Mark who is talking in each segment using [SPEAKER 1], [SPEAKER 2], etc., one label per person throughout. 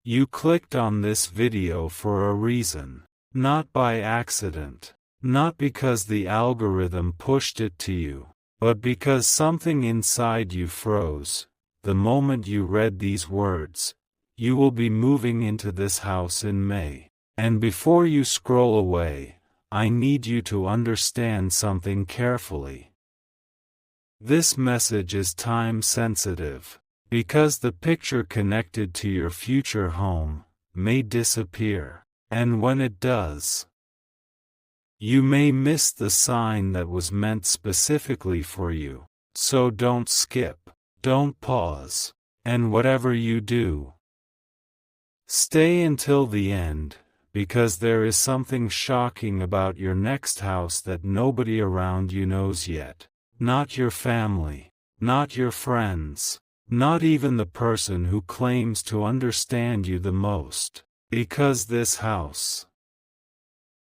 [SPEAKER 1] You clicked on this video for a reason. Not by accident. Not because the algorithm pushed it to you, but because something inside you froze. The moment you read these words, "You will be moving into this house in May." And before you scroll away, I need you to understand something carefully. This message is time sensitive, because the picture connected to your future home may disappear, and when it does, you may miss the sign that was meant specifically for you. So don't skip, don't pause, and whatever you do, stay until the end, because there is something shocking about your next house that nobody around you knows yet. Not your family, not your friends, not even the person who claims to understand you the most, because this house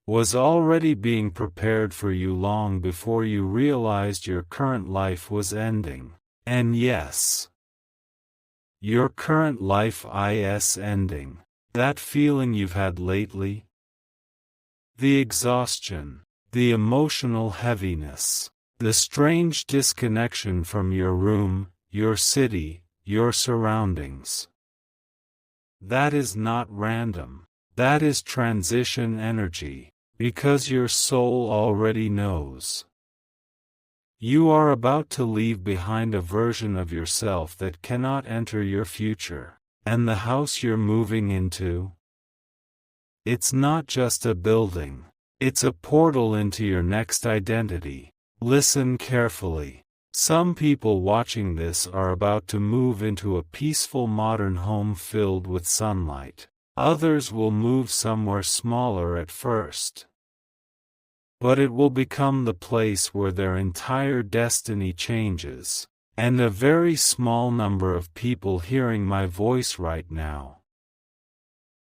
[SPEAKER 1] was already being prepared for you long before you realized your current life was ending. And yes, your current life is ending. That feeling you've had lately? The exhaustion, the emotional heaviness, the strange disconnection from your room, your city, your surroundings. That is not random. That is transition energy. Because your soul already knows. You are about to leave behind a version of yourself that cannot enter your future. And the house you're moving into? It's not just a building. It's a portal into your next identity. Listen carefully. Some people watching this are about to move into a peaceful modern home filled with sunlight. Others will move somewhere smaller at first. But it will become the place where their entire destiny changes. And a very small number of people hearing my voice right now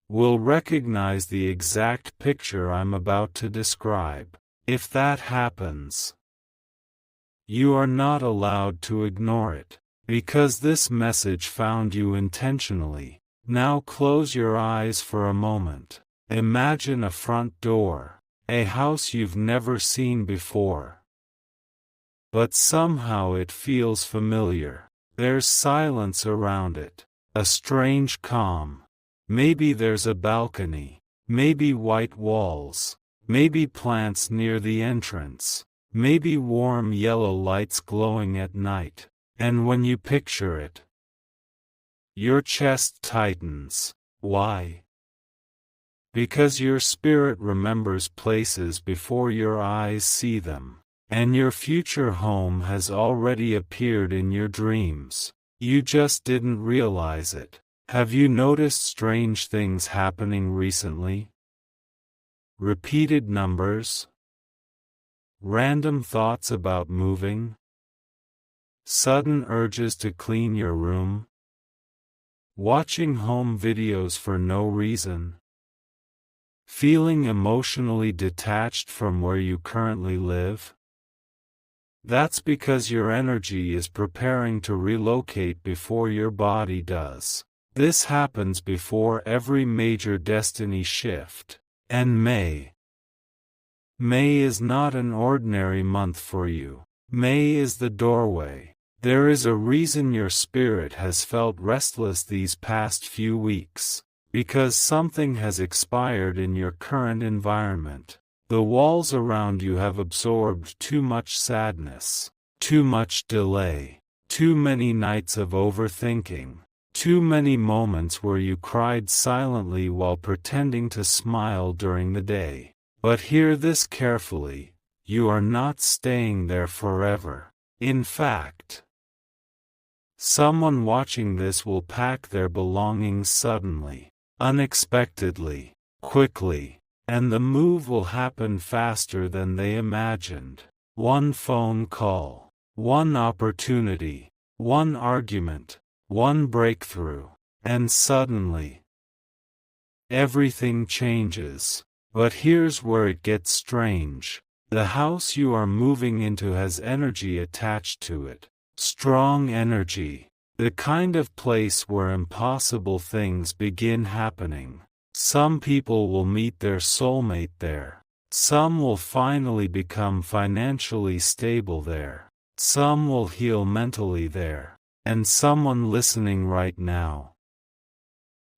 [SPEAKER 1] will recognize the exact picture I'm about to describe. If that happens, you are not allowed to ignore it, because this message found you intentionally. Now close your eyes for a moment. Imagine a front door, a house you've never seen before. But somehow it feels familiar. There's silence around it, a strange calm. Maybe there's a balcony, maybe white walls, maybe plants near the entrance, maybe warm yellow lights glowing at night. And when you picture it, your chest tightens. Why? Because your spirit remembers places before your eyes see them. And your future home has already appeared in your dreams. You just didn't realize it. Have you noticed strange things happening recently? Repeated numbers? Random thoughts about moving? Sudden urges to clean your room? Watching home videos for no reason? Feeling emotionally detached from where you currently live? That's because your energy is preparing to relocate before your body does. This happens before every major destiny shift. And May is not an ordinary month for you. May is the doorway. There is a reason your spirit has felt restless these past few weeks. Because something has expired in your current environment. The walls around you have absorbed too much sadness, too much delay, too many nights of overthinking, too many moments where you cried silently while pretending to smile during the day. But hear this carefully, you are not staying there forever. In fact, someone watching this will pack their belongings suddenly, unexpectedly, quickly. And the move will happen faster than they imagined. One phone call, one opportunity, one argument, one breakthrough, and suddenly, everything changes. But here's where it gets strange. The house you are moving into has energy attached to it. Strong energy. The kind of place where impossible things begin happening. Some people will meet their soulmate there. Some will finally become financially stable there. Some will heal mentally there. And someone listening right now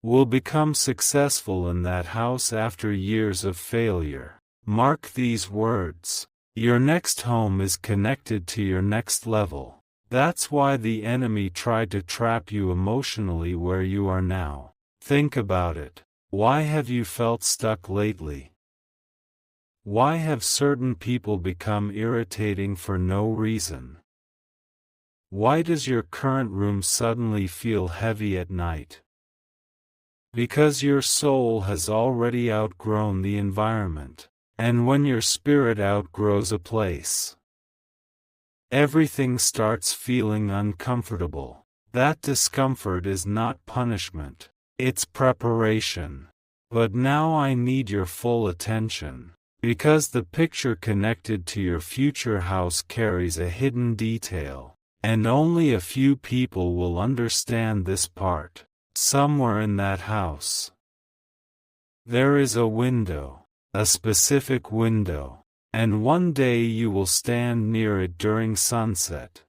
[SPEAKER 1] will become successful in that house after years of failure. Mark these words. Your next home is connected to your next level. That's why the enemy tried to trap you emotionally where you are now. Think about it. Why have you felt stuck lately? Why have certain people become irritating for no reason? Why does your current room suddenly feel heavy at night? Because your soul has already outgrown the environment. And when your spirit outgrows a place, everything starts feeling uncomfortable. That discomfort is not punishment, it's preparation. But now I need your full attention, because the picture connected to your future house carries a hidden detail, and only a few people will understand this part. Somewhere in that house, there is a window. A specific window, and one day you will stand near it during sunset,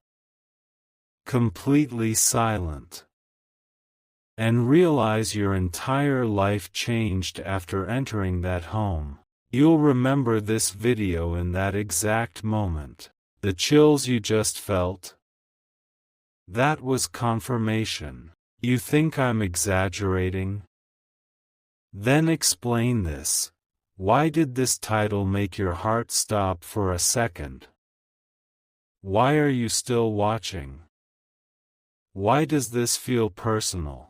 [SPEAKER 1] completely silent, and realize your entire life changed after entering that home. You'll remember this video in that exact moment. The chills you just felt? That was confirmation. You think I'm exaggerating? Then explain this. Why did this title make your heart stop for a second? Why are you still watching? Why does this feel personal?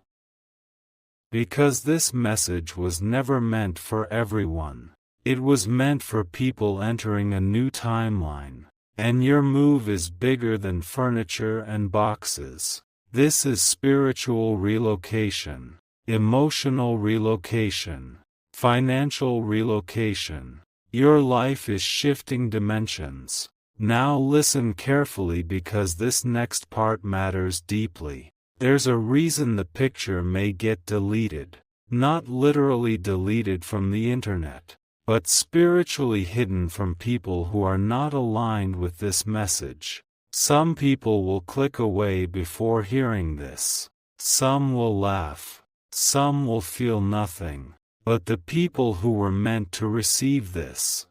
[SPEAKER 1] Because this message was never meant for everyone. It was meant for people entering a new timeline. And your move is bigger than furniture and boxes. This is spiritual relocation, emotional relocation, financial relocation. Your life is shifting dimensions. Now listen carefully because this next part matters deeply. There's a reason the picture may get deleted. Not literally deleted from the internet, but spiritually hidden from people who are not aligned with this message. Some people will click away before hearing this. Some will laugh. Some will feel nothing. But the people who were meant to receive this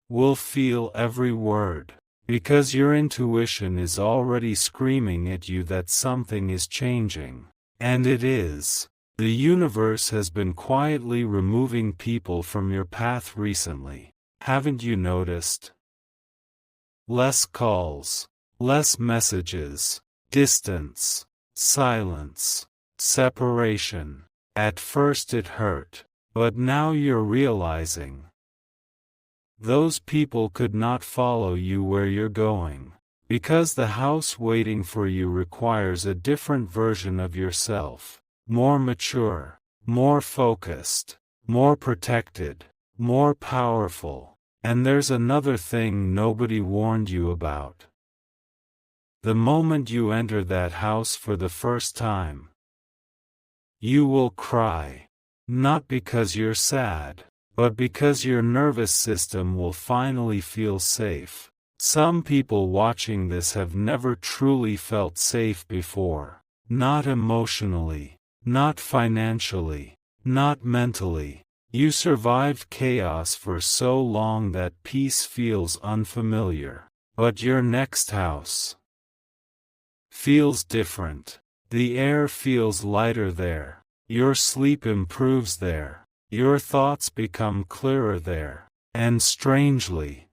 [SPEAKER 1] will feel every word, because your intuition is already screaming at you that something is changing. And it is. The universe has been quietly removing people from your path recently. Haven't you noticed? Less calls, less messages, distance, silence, separation. At first it hurt, but now you're realizing those people could not follow you where you're going, because the house waiting for you requires a different version of yourself, more mature, more focused, more protected, more powerful. And there's another thing nobody warned you about. The moment you enter that house for the first time, you will cry. Not because you're sad, but because your nervous system will finally feel safe. Some people watching this have never truly felt safe before. Not emotionally, not financially, not mentally. You survived chaos for so long that peace feels unfamiliar. But your next house feels different. The air feels lighter there. Your sleep improves there. Your thoughts become clearer there. And strangely,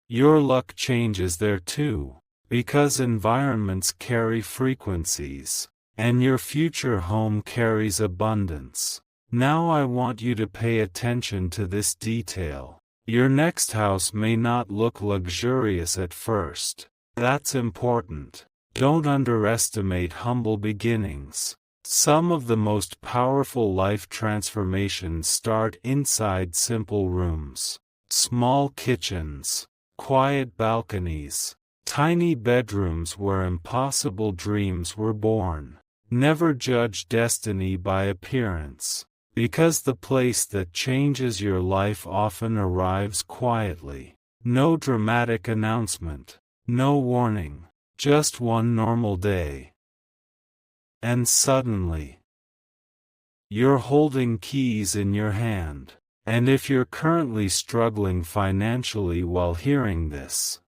[SPEAKER 1] your luck changes there too, because environments carry frequencies, and your future home carries abundance. Now I want you to pay attention to this detail. Your next house may not look luxurious at first. That's important. Don't underestimate humble beginnings. Some of the most powerful life transformations start inside simple rooms, small kitchens, quiet balconies, tiny bedrooms where impossible dreams were born. Never judge destiny by appearance, because the place that changes your life often arrives quietly. No dramatic announcement, no warning, just one normal day. And suddenly, you're holding keys in your hand. And if you're currently struggling financially while hearing this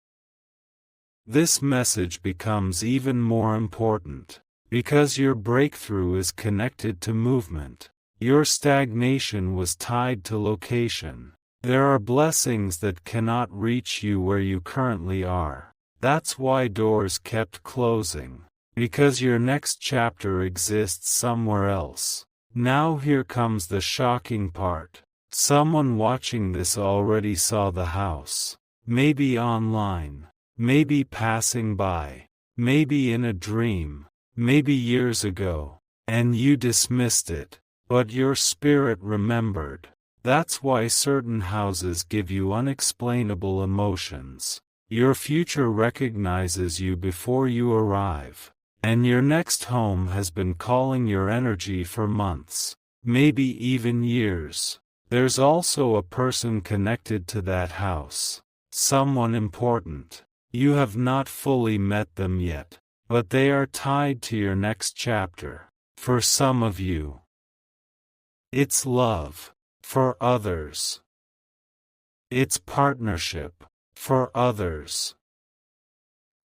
[SPEAKER 1] message becomes even more important, because your breakthrough is connected to movement. Your stagnation was tied to location. There are blessings that cannot reach you where you currently are. That's why doors kept closing, because your next chapter exists somewhere else. Now here comes the shocking part. Someone watching this already saw the house. Maybe online, maybe passing by, maybe in a dream, maybe years ago, and you dismissed it, but your spirit remembered. That's why certain houses give you unexplainable emotions. Your future recognizes you before you arrive, and your next home has been calling your energy for months, maybe even years. There's also a person connected to that house, someone important. You have not fully met them yet, but they are tied to your next chapter. For some of you, it's love. For others, it's partnership. For others,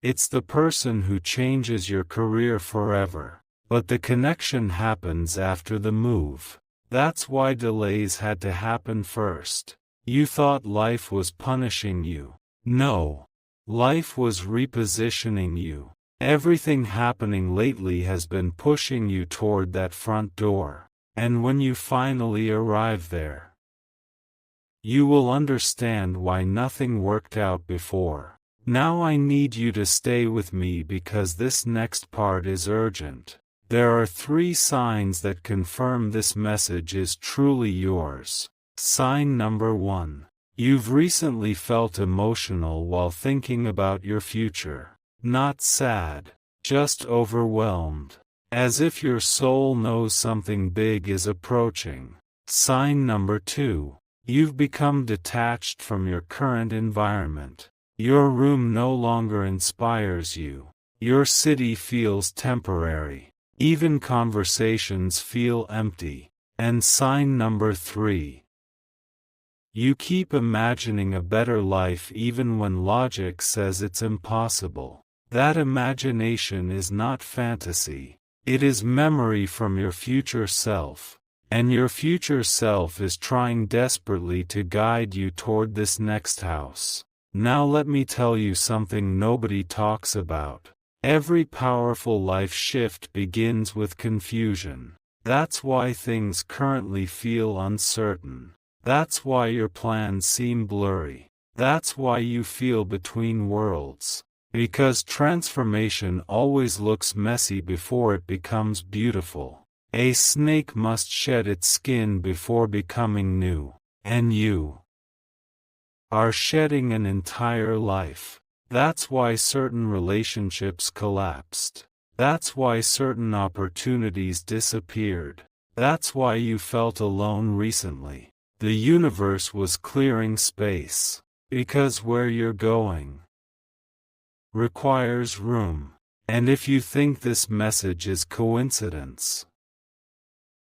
[SPEAKER 1] it's the person who changes your career forever. But the connection happens after the move. That's why delays had to happen first. You thought life was punishing you. No. Life was repositioning you. Everything happening lately has been pushing you toward that front door. And when you finally arrive there, you will understand why nothing worked out before. Now I need you to stay with me because this next part is urgent. There are 3 signs that confirm this message is truly yours. Sign number 1. You've recently felt emotional while thinking about your future. Not sad, just overwhelmed. As if your soul knows something big is approaching. Sign number 2. You've become detached from your current environment. Your room no longer inspires you. Your city feels temporary. Even conversations feel empty. And sign number 3. You keep imagining a better life even when logic says it's impossible. That imagination is not fantasy. It is memory from your future self. And your future self is trying desperately to guide you toward this next house. Now let me tell you something nobody talks about. Every powerful life shift begins with confusion. That's why things currently feel uncertain. That's why your plans seem blurry. That's why you feel between worlds. Because transformation always looks messy before it becomes beautiful. A snake must shed its skin before becoming new. And you are shedding an entire life. That's why certain relationships collapsed. That's why certain opportunities disappeared. That's why you felt alone recently. The universe was clearing space. Because where you're going requires room. And if you think this message is coincidence,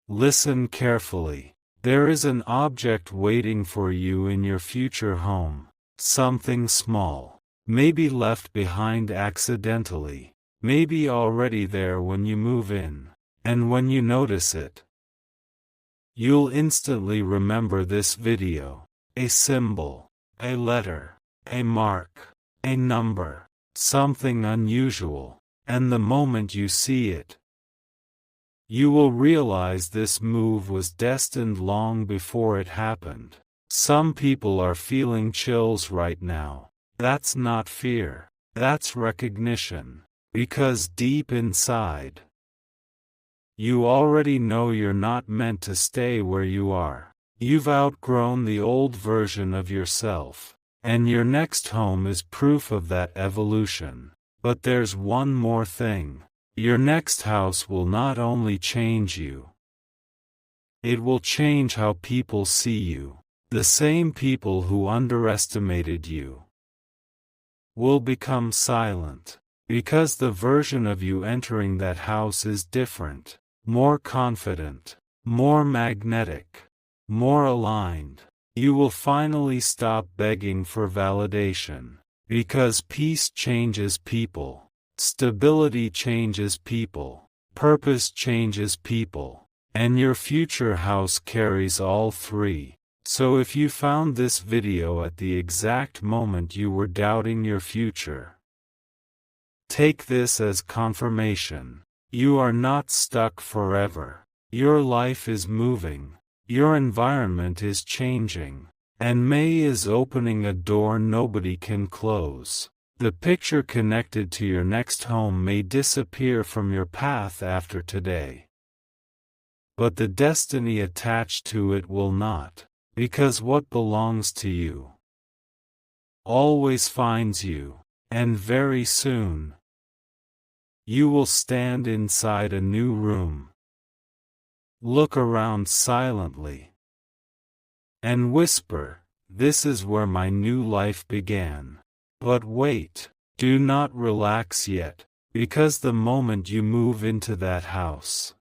[SPEAKER 1] listen carefully. There is an object waiting for you in your future home. Something small. Maybe left behind accidentally. Maybe already there when you move in. And when you notice it, you'll instantly remember this video. A symbol. A letter. A mark. A number. Something unusual. And the moment you see it, you will realize this move was destined long before it happened. Some people are feeling chills right now. That's not fear. That's recognition. Because deep inside, you already know you're not meant to stay where you are. You've outgrown the old version of yourself. And your next home is proof of that evolution. But there's one more thing. Your next house will not only change you, it will change how people see you. The same people who underestimated you will become silent, because the version of you entering that house is different, more confident, more magnetic, more aligned. You will finally stop begging for validation, because peace changes people, stability changes people, purpose changes people, and your future house carries all three. So if you found this video at the exact moment you were doubting your future, take this as confirmation. You are not stuck forever. Your life is moving. Your environment is changing. And May is opening a door nobody can close. The picture connected to your next home may disappear from your path after today, but the destiny attached to it will not, because what belongs to you always finds you, and very soon you will stand inside a new room, look around silently, and whisper, "This is where my new life began." But wait, do not relax yet, because the moment you move into that house,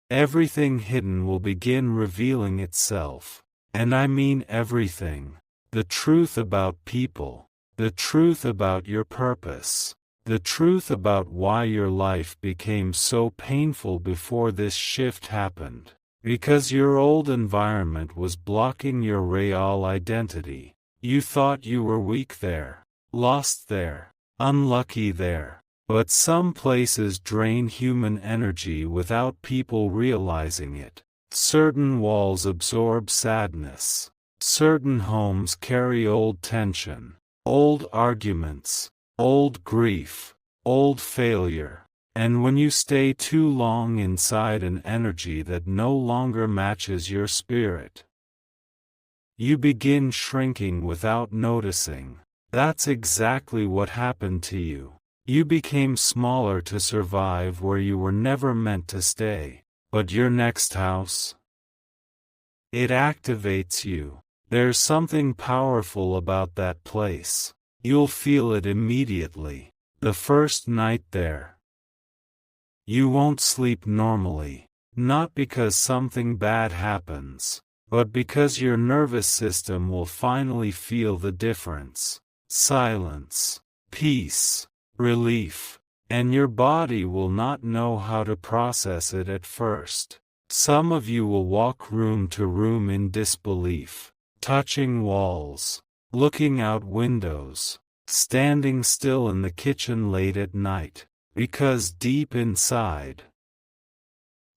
[SPEAKER 1] everything hidden will begin revealing itself. And I mean everything. The truth about people, the truth about your purpose, the truth about why your life became so painful before this shift happened. Because your old environment was blocking your real identity. You thought you were weak there, lost there, unlucky there. But some places drain human energy without people realizing it. Certain walls absorb sadness. Certain homes carry old tension, old arguments, old grief, old failure. And when you stay too long inside an energy that no longer matches your spirit, you begin shrinking without noticing. That's exactly what happened to you. You became smaller to survive where you were never meant to stay. But your next house, it activates you. There's something powerful about that place. You'll feel it immediately. The first night there, you won't sleep normally, not because something bad happens, but because your nervous system will finally feel the difference. Silence, peace, relief, and your body will not know how to process it at first. Some of you will walk room to room in disbelief, touching walls, looking out windows, standing still in the kitchen late at night. Because deep inside,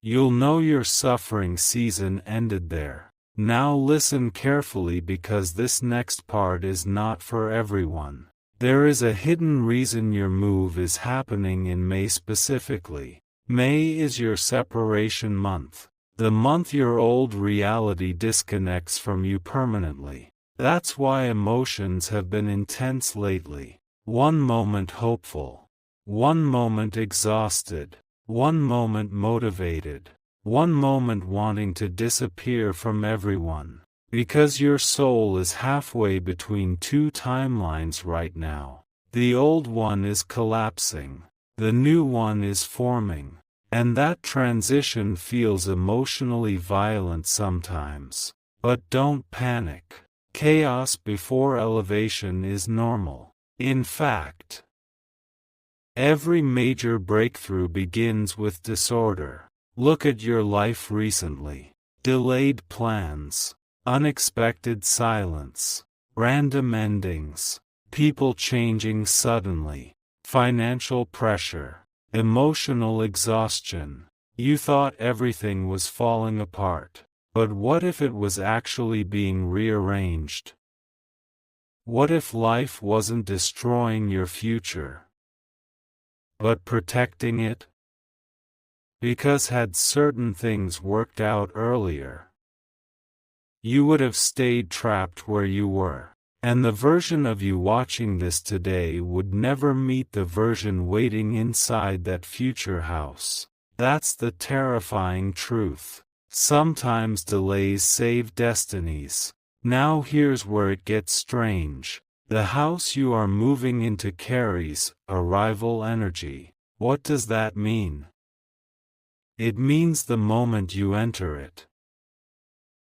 [SPEAKER 1] you'll know your suffering season ended there. Now listen carefully, because this next part is not for everyone. There is a hidden reason your move is happening in May specifically. May is your separation month. The month your old reality disconnects from you permanently. That's why emotions have been intense lately. One moment hopeful, one moment exhausted, one moment motivated, one moment wanting to disappear from everyone. Because your soul is halfway between two timelines right now. The old one is collapsing, the new one is forming, and that transition feels emotionally violent sometimes. But don't panic. Chaos before elevation is normal. In fact, every major breakthrough begins with disorder. Look at your life recently. Delayed plans, unexpected silence, random endings, people changing suddenly, financial pressure, emotional exhaustion. You thought everything was falling apart. But what if it was actually being rearranged? What if life wasn't destroying your future, but protecting it? Because had certain things worked out earlier, you would have stayed trapped where you were. And the version of you watching this today would never meet the version waiting inside that future house. That's the terrifying truth. Sometimes delays save destinies. Now here's where it gets strange. The house you are moving into carries arrival energy. What does that mean? It means the moment you enter it,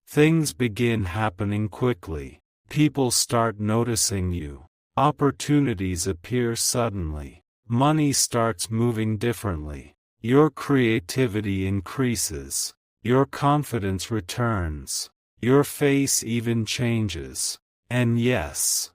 [SPEAKER 1] things begin happening quickly. People start noticing you. Opportunities appear suddenly. Money starts moving differently. Your creativity increases. Your confidence returns. Your face even changes. And yes,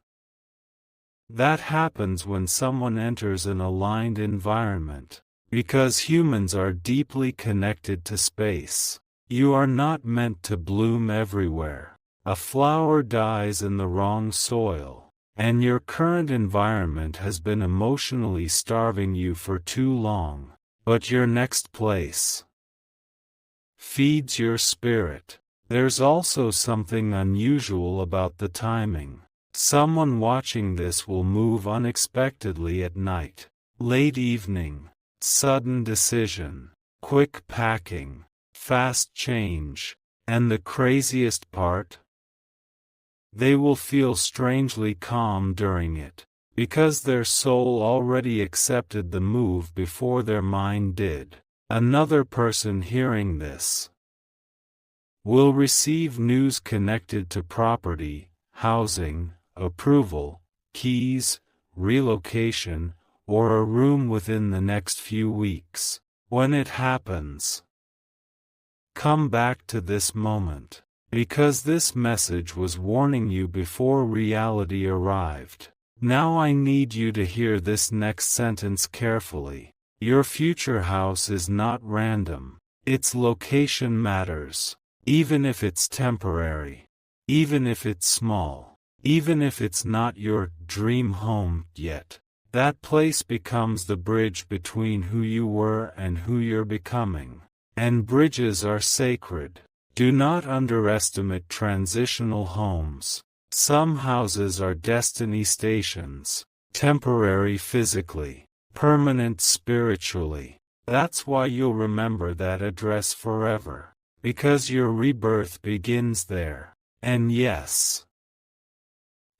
[SPEAKER 1] that happens when someone enters an aligned environment. Because humans are deeply connected to space. You are not meant to bloom everywhere. A flower dies in the wrong soil, and your current environment has been emotionally starving you for too long. But your next place feeds your spirit. There's also something unusual about the timing. Someone watching this will move unexpectedly at night, late evening, sudden decision, quick packing, fast change, and the craziest part? They will feel strangely calm during it, because their soul already accepted the move before their mind did. Another person hearing this will receive news connected to property, housing, approval, keys, relocation, or a room within the next few weeks. When it happens, come back to this moment, because this message was warning you before reality arrived. Now I need you to hear this next sentence carefully. Your future house is not random. Its location matters. Even if it's temporary. Even if it's small. Even if it's not your dream home yet. That place becomes the bridge between who you were and who you're becoming. And bridges are sacred. Do not underestimate transitional homes. Some houses are destiny stations. Temporary physically. Permanent spiritually. That's why you'll remember that address forever. Because your rebirth begins there. And yes,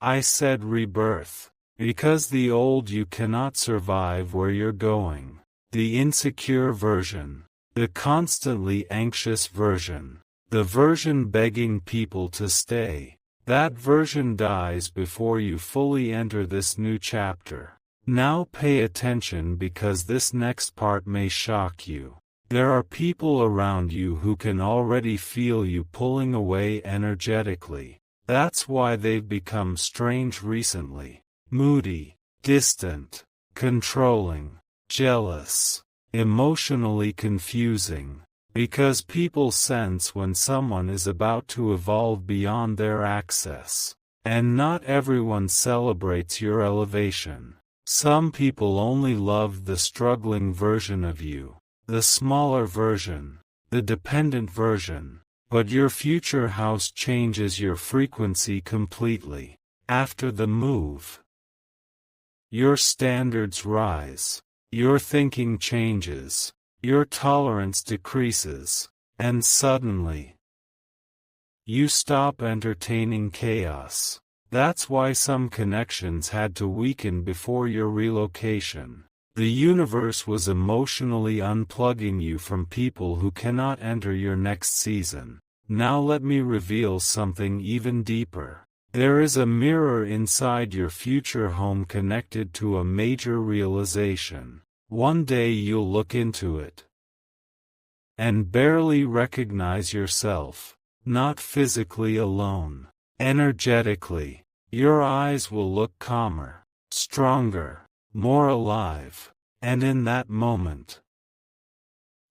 [SPEAKER 1] I said rebirth. Because the old you cannot survive where you're going. The insecure version. The constantly anxious version. The version begging people to stay. That version dies before you fully enter this new chapter. Now pay attention because this next part may shock you. There are people around you who can already feel you pulling away energetically. That's why they've become strange recently. Moody, distant, controlling, jealous, emotionally confusing. Because people sense when someone is about to evolve beyond their access. And not everyone celebrates your elevation. Some people only love the struggling version of you. The smaller version, the dependent version, but your future house changes your frequency completely. After the move, your standards rise, your thinking changes, your tolerance decreases, and suddenly, you stop entertaining chaos. That's why some connections had to weaken before your relocation. The universe was emotionally unplugging you from people who cannot enter your next season. Now let me reveal something even deeper. There is a mirror inside your future home connected to a major realization. One day you'll look into it and barely recognize yourself, not physically alone. Energetically, your eyes will look calmer, stronger, more alive, and in that moment,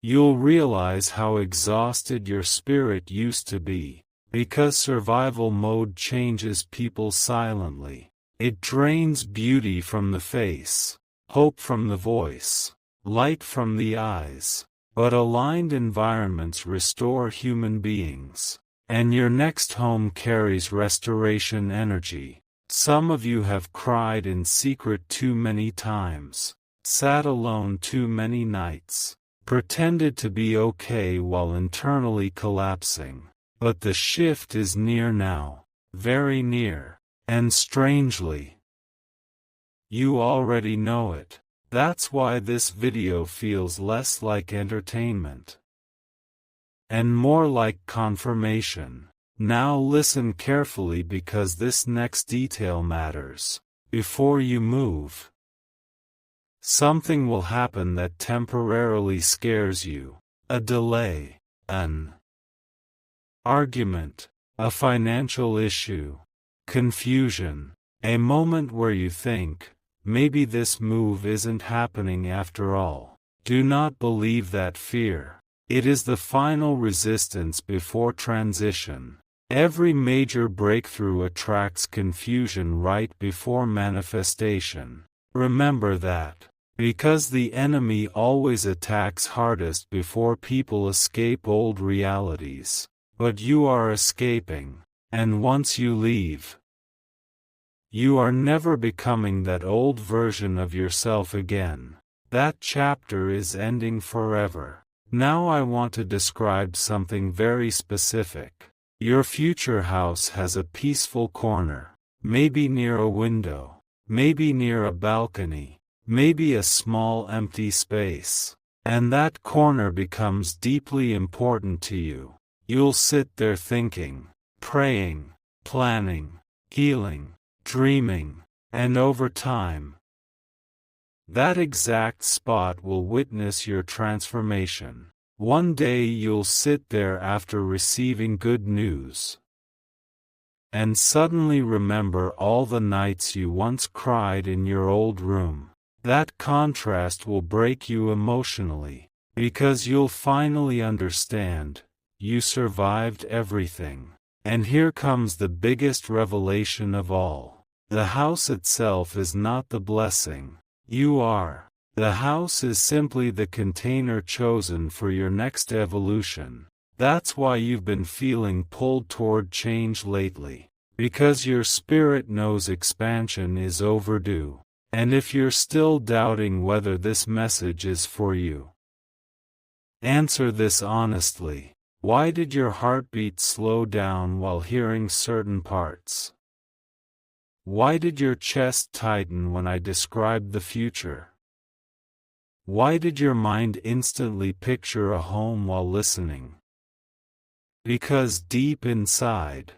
[SPEAKER 1] you'll realize how exhausted your spirit used to be, because survival mode changes people silently. It drains beauty from the face, hope from the voice, light from the eyes, but aligned environments restore human beings. And your next home carries restoration energy. Some of you have cried in secret too many times, sat alone too many nights, pretended to be okay while internally collapsing. But the shift is near now, very near, and strangely, you already know it. That's why this video feels less like entertainment and more like confirmation. Now listen carefully because this next detail matters. Before you move, something will happen that temporarily scares you. A delay, an argument, a financial issue, confusion, a moment where you think, maybe this move isn't happening after all. Do not believe that fear. It is the final resistance before transition. Every major breakthrough attracts confusion right before manifestation. Remember that. Because the enemy always attacks hardest before people escape old realities. But you are escaping, and once you leave, you are never becoming that old version of yourself again. That chapter is ending forever. Now I want to describe something very specific. Your future house has a peaceful corner, maybe near a window, maybe near a balcony, maybe a small empty space. And that corner becomes deeply important to you. You'll sit there thinking, praying, planning, healing, dreaming, and over time, that exact spot will witness your transformation. One day you'll sit there after receiving good news, and suddenly remember all the nights you once cried in your old room. That contrast will break you emotionally, because you'll finally understand. You survived everything. And here comes the biggest revelation of all. The house itself is not the blessing. You are. The house is simply the container chosen for your next evolution. That's why you've been feeling pulled toward change lately. Because your spirit knows expansion is overdue. And if you're still doubting whether this message is for you, answer this honestly. Why did your heartbeat slow down while hearing certain parts? Why did your chest tighten when I described the future? Why did your mind instantly picture a home while listening? Because deep inside,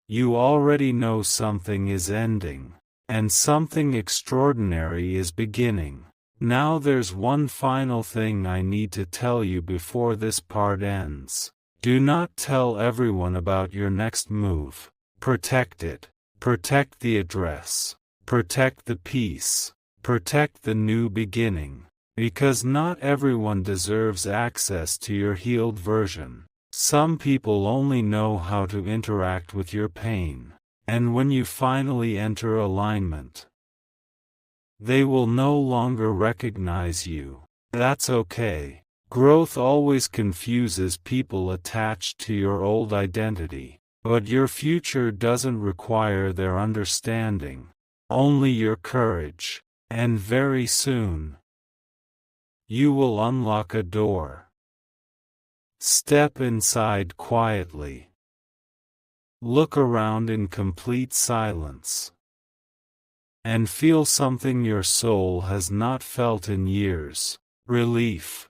[SPEAKER 1] you already know something is ending, and something extraordinary is beginning. Now there's one final thing I need to tell you before this part ends. Do not tell everyone about your next move. Protect it. Protect the address. Protect the peace. Protect the new beginning. Because not everyone deserves access to your healed version. Some people only know how to interact with your pain. And when you finally enter alignment, they will no longer recognize you. That's okay. Growth always confuses people attached to your old identity. But your future doesn't require their understanding, only your courage. And very soon, you will unlock a door. Step inside quietly. Look around in complete silence. And feel something your soul has not felt in years. Relief.